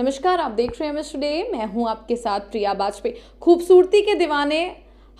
नमस्कार, आप देख रहे हैं एमएस टुडे। मैं हूं आपके साथ प्रिया बाजपेयी। खूबसूरती के दीवाने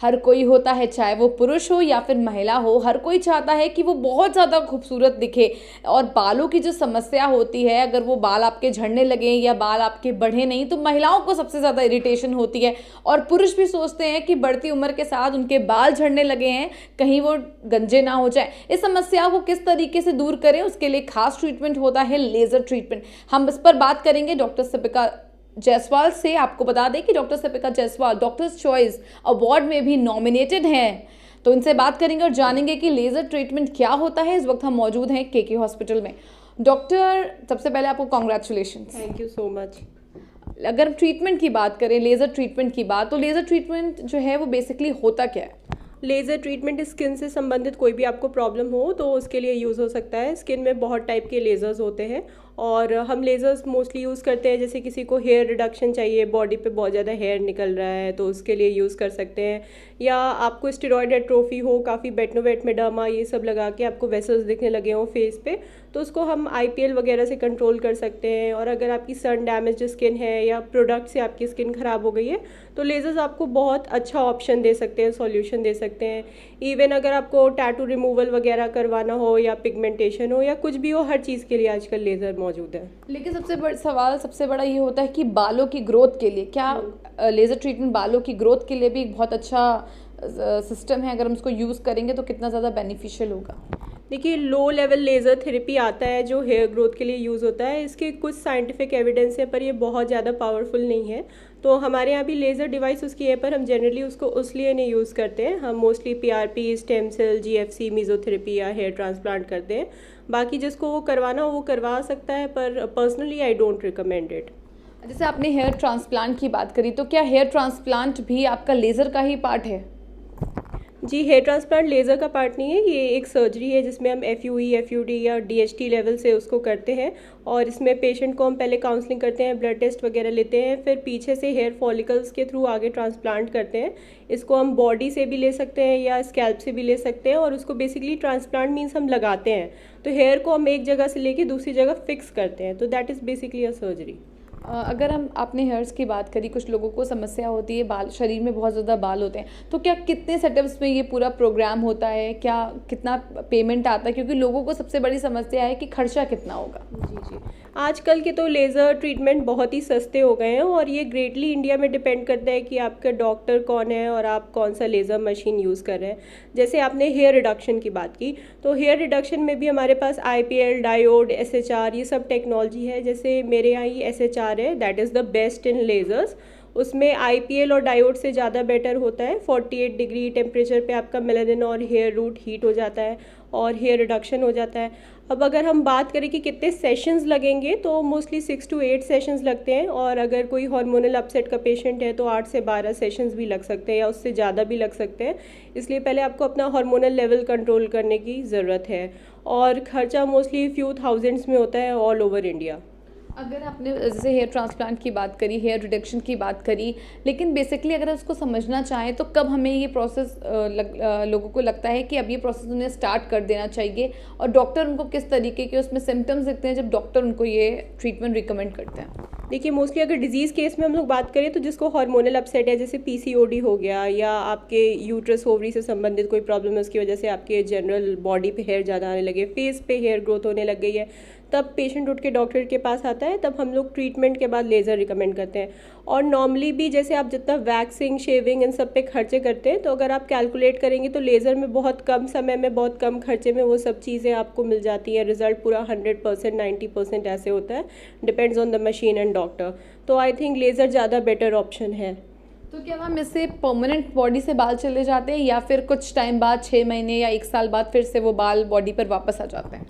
हर कोई होता है, चाहे वो पुरुष हो या फिर महिला हो। हर कोई चाहता है कि वो बहुत ज़्यादा खूबसूरत दिखे। और बालों की जो समस्या होती है, अगर वो बाल आपके झड़ने लगे या बाल आपके बढ़े नहीं, तो महिलाओं को सबसे ज़्यादा इरिटेशन होती है। और पुरुष भी सोचते हैं कि बढ़ती उम्र के साथ उनके बाल झड़ने लगे हैं, कहीं वो गंजे ना हो जाए। इस समस्या को किस तरीके से दूर करें, उसके लिए खास ट्रीटमेंट होता है लेज़र ट्रीटमेंट। हम इस पर बात करेंगे डॉक्टर सबिका जायसवाल से। आपको बता दें कि doctor Sabika Jaiswal doctors choice award में भी नॉमिनेटेड हैं। तो इनसे बात करेंगे और जानेंगे कि लेज़र ट्रीटमेंट क्या होता है। इस वक्त हम मौजूद हैं केके हॉस्पिटल में। डॉक्टर, सबसे पहले आपको congratulation. Thank you so much. अगर ट्रीटमेंट की बात करें, लेज़र ट्रीटमेंट की बात, तो लेज़र ट्रीटमेंट जो है वो बेसिकली होता क्या है? लेज़र ट्रीटमेंट स्किन से संबंधित कोई भी आपको प्रॉब्लम हो तो उसके लिए यूज़ हो सकता है। स्किन में बहुत टाइप के लेज़र्स होते हैं और हम लेज़र्स मोस्टली यूज़ करते हैं। जैसे किसी को हेयर रिडक्शन चाहिए, बॉडी पे बहुत ज़्यादा हेयर निकल रहा है, तो उसके लिए यूज़ कर सकते हैं। या आपको स्टेरॉयड एट्रोफी हो, काफ़ी बेटनोवेटमेडामा ये सब लगा के आपको वेसल्स दिखने लगे हों फेस पे, तो उसको हम आईपीएल वगैरह से कंट्रोल कर सकते हैं। और अगर आपकी सन डैमेज स्किन है या प्रोडक्ट से आपकी स्किन ख़राब हो गई है, तो लेज़र्स आपको बहुत अच्छा ऑप्शन दे सकते हैं, सॉल्यूशन दे सकते हैं। इवन अगर आपको टैटू रिमूवल वगैरह करवाना हो या पिगमेंटेशन हो या कुछ भी हो, हर चीज़ के लिए आजकल लेज़र मौजूद है। लेकिन सबसे बड़ा सवाल, सबसे बड़ा ये होता है कि बालों की ग्रोथ के लिए क्या लेज़र ट्रीटमेंट बालों की ग्रोथ के लिए भी एक बहुत अच्छा सिस्टम है? अगर हम इसको यूज़ करेंगे तो कितना ज़्यादा बेनिफिशियल होगा? देखिए, लो लेवल लेज़र थेरेपी आता है जो हेयर ग्रोथ के लिए यूज़ होता है। इसके कुछ साइंटिफिक एविडेंस है, पर ये बहुत ज़्यादा पावरफुल नहीं है। तो हमारे यहाँ भी लेज़र डिवाइस उसकी है, पर हम जनरली उसको उसलिए नहीं यूज़ करते हैं। हम mostly PRP, stem cell, GFC, mesotherapy या हेयर ट्रांसप्लांट करते हैं। बाकी जिसको वो करवाना हो वो करवा सकता है, पर personally I don't recommend it. जैसे आपने हेयर ट्रांसप्लांट की बात करी, तो क्या हेयर ट्रांसप्लांट भी आपका लेज़र का ही पार्ट है? जी, हेयर ट्रांसप्लांट लेज़र का पार्ट नहीं है। ये एक सर्जरी है जिसमें हम एफयूई, एफयूडी या डीएचटी लेवल से उसको करते हैं। और इसमें पेशेंट को हम पहले काउंसलिंग करते हैं, ब्लड टेस्ट वगैरह लेते हैं, फिर पीछे से हेयर फॉलिकल्स के थ्रू आगे ट्रांसप्लांट करते हैं। इसको हम बॉडी से भी ले सकते हैं या स्कैल्प से भी ले सकते हैं। और उसको बेसिकली ट्रांसप्लांट मीन्स हम लगाते हैं, तो हेयर को हम एक जगह से लेके दूसरी जगह फिक्स करते हैं। तो that is basically a surgery. अगर हम आपने हेयर्स की बात करी, कुछ लोगों को समस्या होती है, बाल शरीर में बहुत ज़्यादा बाल होते हैं, तो क्या कितने सेटअप्स में ये पूरा प्रोग्राम होता है? क्या कितना पेमेंट आता है? क्योंकि लोगों को सबसे बड़ी समस्या है कि खर्चा कितना होगा। जी जी, आजकल के तो लेज़र ट्रीटमेंट बहुत ही सस्ते हो गए हैं और ये ग्रेटली इंडिया में डिपेंड करता है कि आपका डॉक्टर कौन है और आप कौन सा लेज़र मशीन यूज़ कर रहे हैं। जैसे आपने हेयर रिडक्शन की बात की, तो हेयर रिडक्शन में भी हमारे पास आईपीएल, डायोड, एसएचआर ये सब टेक्नोलॉजी है। जैसे मेरे यहाँ ही एसएचआर है, that is the best in lasers. उसमें आईपीएल और डायोड से ज़्यादा बेटर होता है। 48 डिग्री टेम्परेचर पे आपका मेलानिन और हेयर रूट हीट हो जाता है और हेयर रिडक्शन हो जाता है। अब अगर हम बात करें कि कितने सेशंस लगेंगे, तो मोस्टली 6 to 8 सेशंस लगते हैं। और अगर कोई हार्मोनल अपसेट का पेशेंट है तो 8 से 12 सेशंस भी लग सकते हैं या उससे ज़्यादा भी लग सकते हैं। इसलिए पहले आपको अपना हार्मोनल लेवल कंट्रोल करने की ज़रूरत है। और खर्चा मोस्टली फ्यू थाउजेंड्स में होता है ऑल ओवर इंडिया। अगर आपने जैसे हेयर ट्रांसप्लांट की बात करी, हेयर रिडक्शन की बात करी, लेकिन बेसिकली अगर उसको समझना चाहें तो कब हमें ये प्रोसेस लोगों को लगता है कि अब ये प्रोसेस उन्हें स्टार्ट कर देना चाहिए? और डॉक्टर उनको किस तरीके के उसमें सिम्टम्स दिखते हैं जब डॉक्टर उनको ये ट्रीटमेंट रिकमेंड करते हैं? देखिए, मोस्टली अगर डिजीज़ केस में हम लोग बात करें तो जिसको हार्मोनल अपसेट है, जैसे पीसीओडी हो गया या आपके यूट्रस ओवरी से संबंधित कोई प्रॉब्लम है, उसकी वजह से आपके जनरल बॉडी पे हेयर ज़्यादा आने लगे, फेस पे हेयर ग्रोथ होने लग गई है, तब पेशेंट उठ के डॉक्टर के पास आता है। तब हम लोग ट्रीटमेंट के बाद लेज़र रिकमेंड करते हैं। और नॉर्मली भी जैसे आप जितना वैक्सिंग, शेविंग इन सब पे खर्चे करते हैं, तो अगर आप कैलकुलेट करेंगे तो लेज़र में बहुत कम समय में, बहुत कम खर्चे में वो सब चीज़ें आपको मिल जाती हैं। रिजल्ट पूरा 100%, 90% ऐसे होता है, depends on the machine and doctor. तो आई थिंक लेज़र ज़्यादा बेटर ऑप्शन है। तो क्या मैम इससे परमानेंट बॉडी से बाल चले जाते हैं या फिर कुछ टाइम बाद, 6 महीने या 1 साल बाद फिर से वो बाल बॉडी पर वापस आ जाते हैं?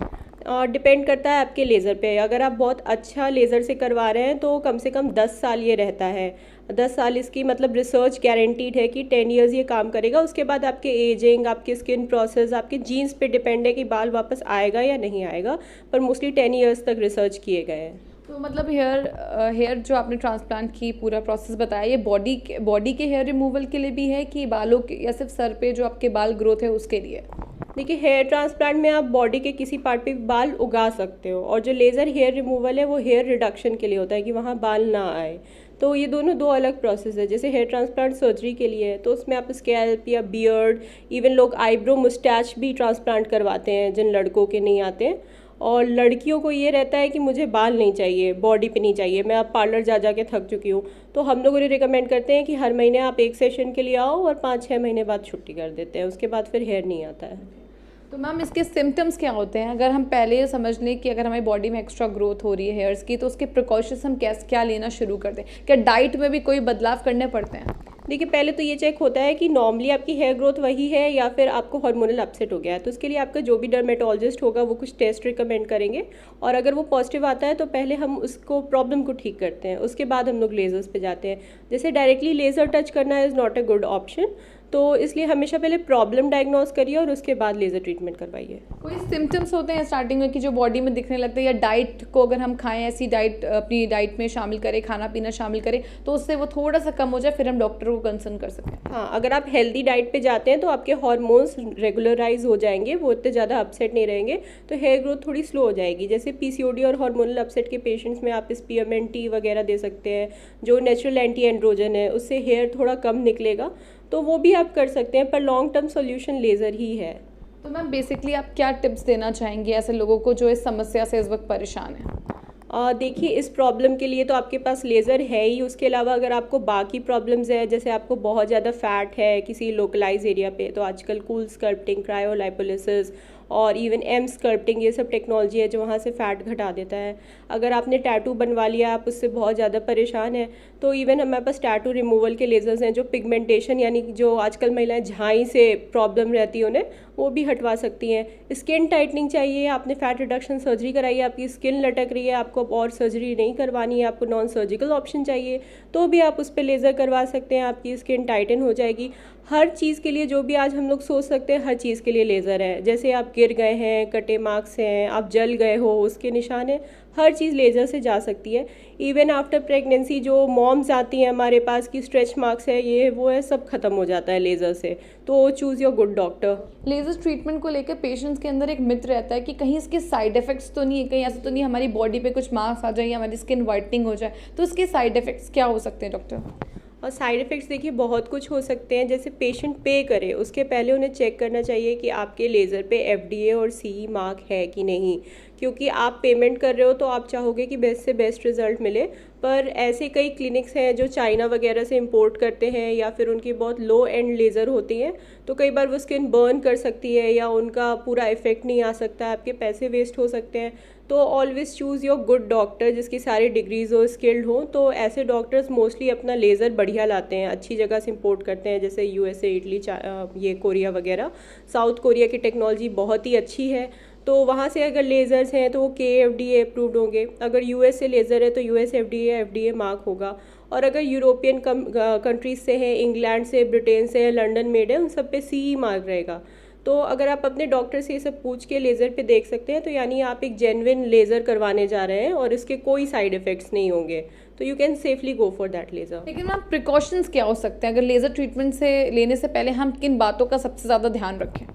डिपेंड करता है आपके लेज़र पे। अगर आप बहुत अच्छा लेज़र से करवा रहे हैं तो कम से कम 10 साल ये रहता है। 10 साल इसकी मतलब रिसर्च गारंटीड है कि 10 ईयर्स ये काम करेगा। उसके बाद आपके एजिंग, आपके स्किन प्रोसेस, आपके जीन्स पे डिपेंड है कि बाल वापस आएगा या नहीं आएगा, पर मोस्टली 10 ईयर्स तक रिसर्च किए गए हैं। तो मतलब हेयर जो आपने ट्रांसप्लांट की पूरा प्रोसेस बताया, ये बॉडी के हेयर रिमूवल के लिए भी है कि बालों के, या सिर्फ सर पे जो आपके बाल ग्रोथ है उसके लिए? देखिए, हेयर ट्रांसप्लांट में आप बॉडी के किसी पार्ट पे बाल उगा सकते हो, और जो लेज़र हेयर रिमूवल है वो हेयर रिडक्शन के लिए होता है कि वहाँ बाल ना आए। तो ये दोनों दो अलग प्रोसेस है। जैसे हेयर ट्रांसप्लांट सर्जरी के लिए है तो उसमें आप स्कैल्प या बियर्ड, इवन लोग आईब्रो मुस्टैच भी ट्रांसप्लांट करवाते हैं जिन लड़कों के नहीं आते हैं। और लड़कियों को ये रहता है कि मुझे बाल नहीं चाहिए, बॉडी पे नहीं चाहिए, मैं अब पार्लर जा जा के थक चुकी हूँ। तो हम लोग उन्हें रिकमेंड करते हैं कि हर महीने आप एक सेशन के लिए आओ, और 5-6 महीने बाद छुट्टी कर देते हैं, उसके बाद फिर हेयर नहीं आता है। तो मैम इसके सिम्टम्स क्या होते हैं? अगर हम पहले ये समझ लें कि अगर हमारी बॉडी में एक्स्ट्रा ग्रोथ हो रही है हेयर्स की, तो उसके प्रिकॉशंस हम क्या लेना शुरू कर दें? क्या डाइट में भी कोई बदलाव करने पड़ते हैं? देखिए, पहले तो ये चेक होता है कि नॉर्मली आपकी हेयर ग्रोथ वही है या फिर आपको हार्मोनल अपसेट हो गया है। तो उसके लिए आपका जो भी डर्मेटोलॉजिस्ट होगा वो कुछ टेस्ट रिकमेंड करेंगे, और अगर वो पॉजिटिव आता है तो पहले हम उसको प्रॉब्लम को ठीक करते हैं, उसके बाद हम लोग लेज़र्स पे जाते हैं। जैसे डायरेक्टली लेज़र टच करना is not a good option, तो इसलिए हमेशा पहले प्रॉब्लम डायग्नोज करिए और उसके बाद लेज़र ट्रीटमेंट करवाइए। कोई सिम्टम्स होते हैं स्टार्टिंग में कि जो बॉडी में दिखने लगते हैं, या डाइट को अगर हम खाएं, ऐसी डाइट अपनी डाइट में शामिल करें, खाना पीना शामिल करें, तो उससे वो थोड़ा सा कम हो जाए, फिर हम डॉक्टर को कंसर्न कर सकते हैं? हाँ, अगर आप हेल्दी डाइट पे जाते हैं तो आपके हार्मोन्स रेगुलराइज हो जाएंगे, वो इतने ज़्यादा अपसेट नहीं रहेंगे, तो हेयर ग्रोथ थोड़ी स्लो हो जाएगी। जैसे पीसीओडी और हार्मोनल अपसेट के पेशेंट्स में आप स्पीयरमिंट टी वगैरह दे सकते हैं, जो नेचुरल एंटी एंड्रोजन है, उससे हेयर थोड़ा कम निकलेगा, तो वो भी आप कर सकते हैं, पर लॉन्ग टर्म सोल्यूशन लेज़र ही है। तो मैम बेसिकली आप क्या टिप्स देना चाहेंगे ऐसे लोगों को जो इस समस्या से इस वक्त परेशान है? देखिए, इस प्रॉब्लम के लिए तो आपके पास लेज़र है ही, उसके अलावा अगर आपको बाकी प्रॉब्लम्स है, जैसे आपको बहुत ज़्यादा फैट है किसी लोकलाइज एरिया पे, तो आजकल कूल स्कल्पटिंग, क्रायोलाइपोलिसिस और इवन एम स्कल्पटिंग, ये सब टेक्नोलॉजी है जो वहाँ से फ़ैट घटा देता है। अगर आपने टैटू बनवा लिया, आप उससे बहुत ज़्यादा परेशान हैं, तो इवन हमारे पास टैटू रिमूवल के लेज़र्स हैं जो पिगमेंटेशन, यानी जो आजकल महिलाएं झाई से प्रॉब्लम रहती है उन्हें, वो भी हटवा सकती हैं। स्किन टाइटनिंग चाहिए, आपने फैट रिडक्शन सर्जरी कराई है, आपकी स्किन लटक रही है, आपको अब और सर्जरी नहीं करवानी है, आपको नॉन सर्जिकल ऑप्शन चाहिए, तो भी आप उस पर लेज़र करवा सकते हैं, आपकी स्किन टाइटन हो जाएगी। हर चीज़ के लिए जो भी आज हम लोग सोच सकते हैं, हर चीज़ के लिए लेज़र है। जैसे आप गिर गए हैं, कटे मार्क्स हैं, आप जल गए हो, उसके निशान है, हर चीज़ लेज़र से जा सकती है। इवन आफ्टर प्रेगनेंसी जो मॉम्स आती हैं हमारे पास की स्ट्रेच मार्क्स है, ये वो है, सब खत्म हो जाता है लेज़र से। तो choose your good doctor. Laser treatment को लेकर पेशेंट्स के अंदर एक मिथ रहता है कि कहीं इसके साइड इफेक्ट्स तो नहीं है, कहीं ऐसा तो नहीं हमारी बॉडी पे कुछ मार्क्स आ जाए या हमारी स्किन वाइटनिंग हो जाए, तो इसके साइड इफेक्ट्स क्या हो सकते हैं डॉक्टर? और साइड इफ़ेक्ट्स देखिए बहुत कुछ हो सकते हैं। जैसे पेशेंट पे करे उसके पहले उन्हें चेक करना चाहिए कि आपके लेज़र पे FDA और CE मार्क है कि नहीं, क्योंकि आप पेमेंट कर रहे हो तो आप चाहोगे कि बेस्ट से बेस्ट रिज़ल्ट मिले। पर ऐसे कई क्लिनिक्स हैं जो चाइना वगैरह से इंपोर्ट करते हैं, या फिर उनकी बहुत लो एंड लेज़र होती हैं, तो कई बार वो स्किन बर्न कर सकती है या उनका पूरा इफेक्ट नहीं आ सकता, आपके पैसे वेस्ट हो सकते हैं। तो always choose your good doctor जिसकी सारी डिग्रीज हो, स्किल्ड हो। तो ऐसे डॉक्टर्स मोस्टली अपना लेज़र बढ़िया लाते हैं, अच्छी जगह से इंपोर्ट करते हैं, जैसे USA, इटली, ये कोरिया वगैरह। साउथ कोरिया की टेक्नोलॉजी बहुत ही अच्छी है, तो वहाँ से अगर लेज़र्स हैं तो वो KFDA अप्रूव्ड होंगे। अगर US से लेज़र है तो US FDA मार्क होगा। और अगर यूरोपियन कंट्रीज से है, इंग्लैंड से, ब्रिटेन से, लंदन मेड है, उन सब पे CE मार्क रहेगा। तो अगर आप अपने डॉक्टर से ये सब पूछ के लेज़र पे देख सकते हैं, तो यानी आप एक जेन्युइन लेज़र करवाने जा रहे हैं और इसके कोई साइड इफ़ेक्ट्स नहीं होंगे, तो you can safely go for that laser. लेकिन मैम प्रिकॉशंस क्या हो सकते हैं अगर लेज़र ट्रीटमेंट से लेने से पहले हम किन बातों का सबसे ज़्यादा ध्यान रखें?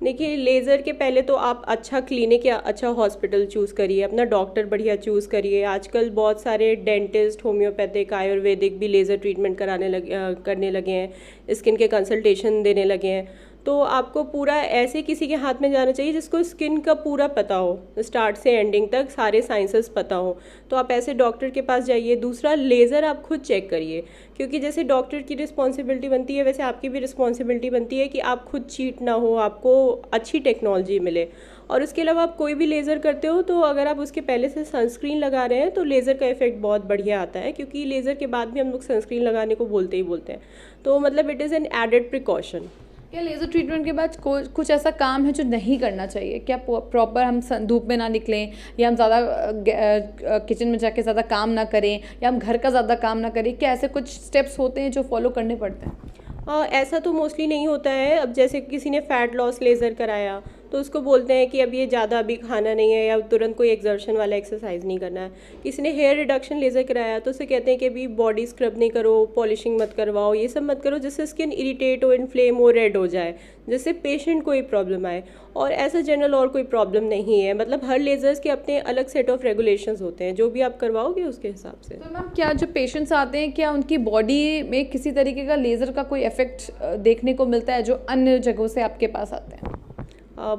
देखिए, लेज़र के पहले तो आप अच्छा क्लिनिक या अच्छा हॉस्पिटल चूज़ करिए, अपना डॉक्टर बढ़िया चूज़ करिए। आजकल बहुत सारे डेंटिस्ट, होम्योपैथिक, आयुर्वेदिक भी लेज़र ट्रीटमेंट करने लगे हैं, स्किन के कंसल्टेशन देने लगे हैं। तो आपको पूरा ऐसे किसी के हाथ में जाना चाहिए जिसको स्किन का पूरा पता हो, स्टार्ट से एंडिंग तक सारे साइंसेस पता हो, तो आप ऐसे डॉक्टर के पास जाइए। दूसरा, लेज़र आप खुद चेक करिए, क्योंकि जैसे डॉक्टर की रिस्पॉन्सिबिलिटी बनती है वैसे आपकी भी रिस्पॉन्सिबिलिटी बनती है कि आप खुद चीट ना हो, आपको अच्छी टेक्नोलॉजी मिले। और उसके अलावा आप कोई भी लेज़र करते हो तो अगर आप उसके पहले से सनस्क्रीन लगा रहे हैं तो लेज़र का इफेक्ट बहुत बढ़िया आता है, क्योंकि लेज़र के बाद भी हम लोग सनस्क्रीन लगाने को बोलते ही बोलते हैं। तो मतलब it is an added precaution. क्या लेज़र ट्रीटमेंट के बाद कुछ ऐसा काम है जो नहीं करना चाहिए? क्या प्रॉपर हम धूप में ना निकलें, या हम ज़्यादा किचन में जाके ज़्यादा काम ना करें, या हम घर का ज़्यादा काम ना करें? क्या ऐसे कुछ स्टेप्स होते हैं जो फॉलो करने पड़ते हैं? ऐसा तो मोस्टली नहीं होता है। अब जैसे किसी ने फ़ैट लॉस लेज़र कराया तो उसको बोलते हैं कि अब ये ज़्यादा अभी खाना नहीं है या तुरंत कोई एक्सर्शन वाला एक्सरसाइज नहीं करना है। किसी ने हेयर रिडक्शन लेज़र कराया तो उसे कहते हैं कि अभी बॉडी स्क्रब नहीं करो, पॉलिशिंग मत करवाओ, ये सब मत करो जिससे स्किन इरिटेट हो, इन्फ्लेम हो, रेड हो जाए, जिससे पेशेंट को ही प्रॉब्लम आए। और ऐसा जनरल और कोई प्रॉब्लम नहीं है, मतलब हर लेज़र्स के अपने अलग सेट ऑफ रेगुलेशंस होते हैं, जो भी आप करवाओगे उसके हिसाब से। तो मैम क्या जो पेशेंट्स आते हैं क्या उनकी बॉडी में किसी तरीके का लेज़र का कोई इफेक्ट देखने को मिलता है जो अन्य जगहों से आपके पास आते हैं?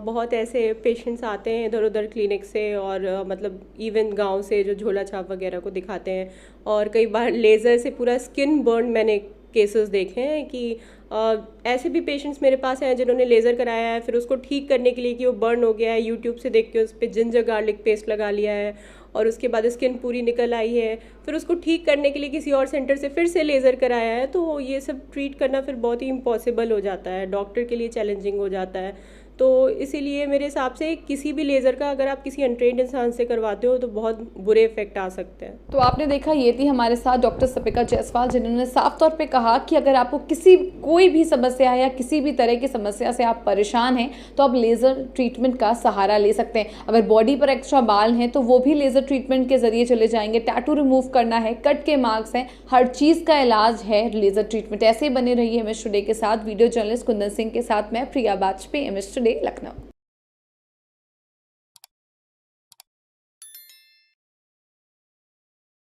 बहुत ऐसे पेशेंट्स आते हैं इधर उधर क्लिनिक से और मतलब इवन गांव से जो झोला छाप वगैरह को दिखाते हैं, और कई बार लेज़र से पूरा स्किन बर्न मैंने केसेस देखे हैं कि ऐसे भी पेशेंट्स मेरे पास हैं जिन्होंने लेज़र कराया है, फिर उसको ठीक करने के लिए कि वो बर्न हो गया है, यूट्यूब से देख के उस पर जिंजर गार्लिक पेस्ट लगा लिया है और उसके बाद स्किन पूरी निकल आई है, फिर उसको ठीक करने के लिए किसी और सेंटर से फिर से लेज़र कराया है। तो ये सब ट्रीट करना फिर बहुत ही इम्पॉसिबल हो जाता है, डॉक्टर के लिए चैलेंजिंग हो जाता है। तो इसीलिए मेरे हिसाब से किसी भी लेज़र का अगर आप किसी अनट्रेन्ड इंसान से करवाते हो तो बहुत बुरे इफेक्ट आ सकते हैं। तो आपने देखा, ये थी हमारे साथ डॉक्टर सपिका जायसवाल, जिन्होंने साफ तौर पे कहा कि अगर आपको कोई भी समस्या है या किसी भी तरह की समस्या से आप परेशान हैं तो आप लेज़र ट्रीटमेंट का सहारा ले सकते हैं। अगर बॉडी पर एक्स्ट्रा बाल हैं तो वो भी लेज़र ट्रीटमेंट के जरिए चले जाएंगे। टैटू रिमूव करना है, कट के मार्क्स हैं, हर चीज़ का इलाज है लेज़र ट्रीटमेंट। ऐसे ही बने रहिए MS टुडे के साथ। वीडियो जर्नलिस्ट कुंदन सिंह के साथ मैं प्रिया बाजपेयी, MS टुडे लखनऊ।